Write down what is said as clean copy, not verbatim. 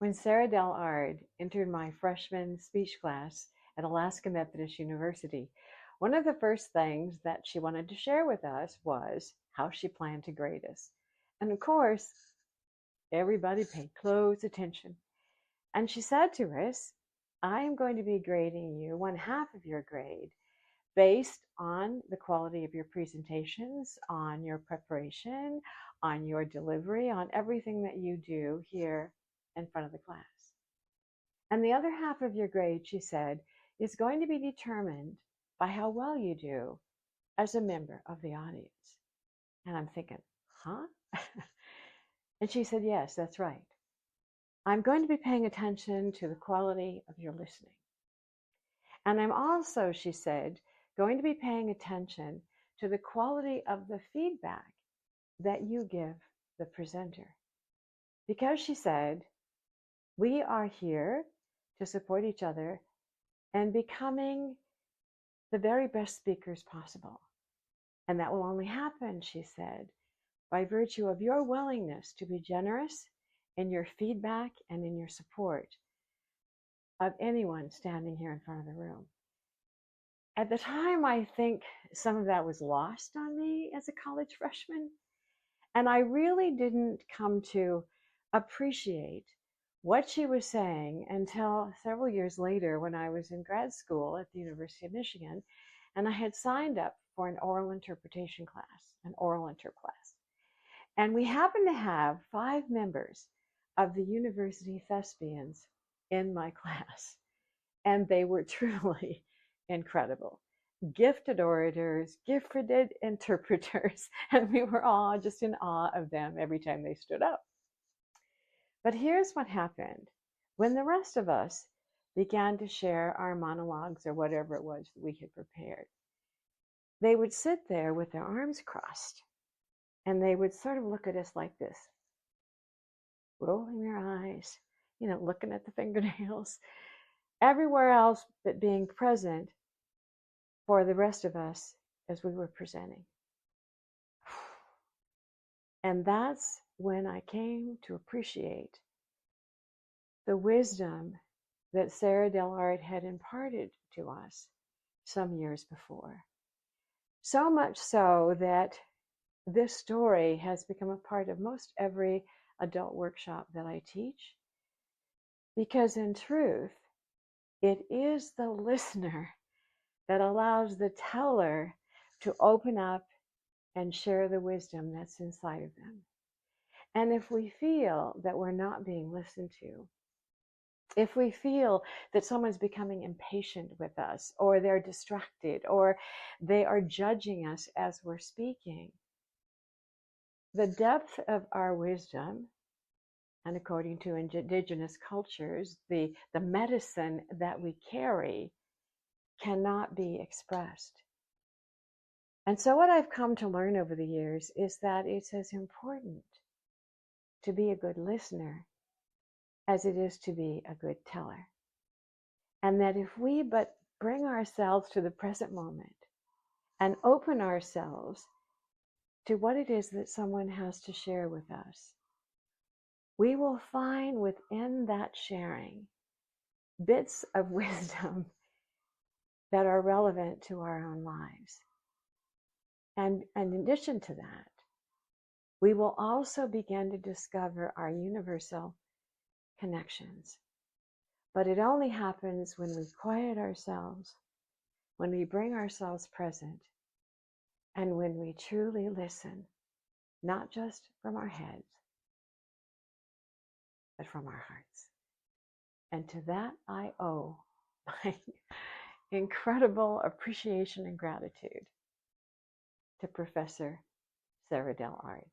When Sarah Delard entered my freshman speech class at Alaska Methodist University, one of the first things that she wanted to share with us was how she planned to grade us. And of course, everybody paid close attention. And she said to us, I am going to be grading you one half of your grade based on the quality of your presentations, on your preparation, on your delivery, on everything that you do here in front of the class. And the other half of your grade, she said, is going to be determined by how well you do as a member of the audience. And I'm thinking, huh? And she said, yes, that's right. I'm going to be paying attention to the quality of your listening. And I'm also, she said, going to be paying attention to the quality of the feedback that you give the presenter. Because she said, we are here to support each other and becoming the very best speakers possible. And that will only happen, she said, by virtue of your willingness to be generous in your feedback and in your support of anyone standing here in front of the room. At the time, I think some of that was lost on me as a college freshman. And I really didn't come to appreciate what she was saying until several years later when I was in grad school at the University of Michigan, and I had signed up for an oral interpretation class, an oral inter class. And we happened to have 5 members of the university thespians in my class, and they were truly incredible. Gifted orators, gifted interpreters, and we were all just in awe of them every time they stood up. But here's what happened. When the rest of us began to share our monologues or whatever it was that we had prepared, they would sit there with their arms crossed, and they would sort of look at us like this, rolling their eyes, looking at the fingernails, everywhere else but being present for the rest of us as we were presenting. And that's when I came to appreciate the wisdom that Sarah Delard had imparted to us some years before. So much so that this story has become a part of most every adult workshop that I teach, because in truth, it is the listener that allows the teller to open up and share the wisdom that's inside of them. And if we feel that we're not being listened to, if we feel that someone's becoming impatient with us, or they're distracted, or they are judging us as we're speaking, the depth of our wisdom, and according to indigenous cultures, the medicine that we carry cannot be expressed. And so what I've come to learn over the years is that it's as important to be a good listener as it is to be a good teller. And that if we but bring ourselves to the present moment and open ourselves to what it is that someone has to share with us, we will find within that sharing bits of wisdom that are relevant to our own lives. And in addition to that, we will also begin to discover our universal connections. But it only happens when we quiet ourselves, when we bring ourselves present, and when we truly listen, not just from our heads, but from our hearts. And to that I owe my incredible appreciation and gratitude to Professor Sarah Delard.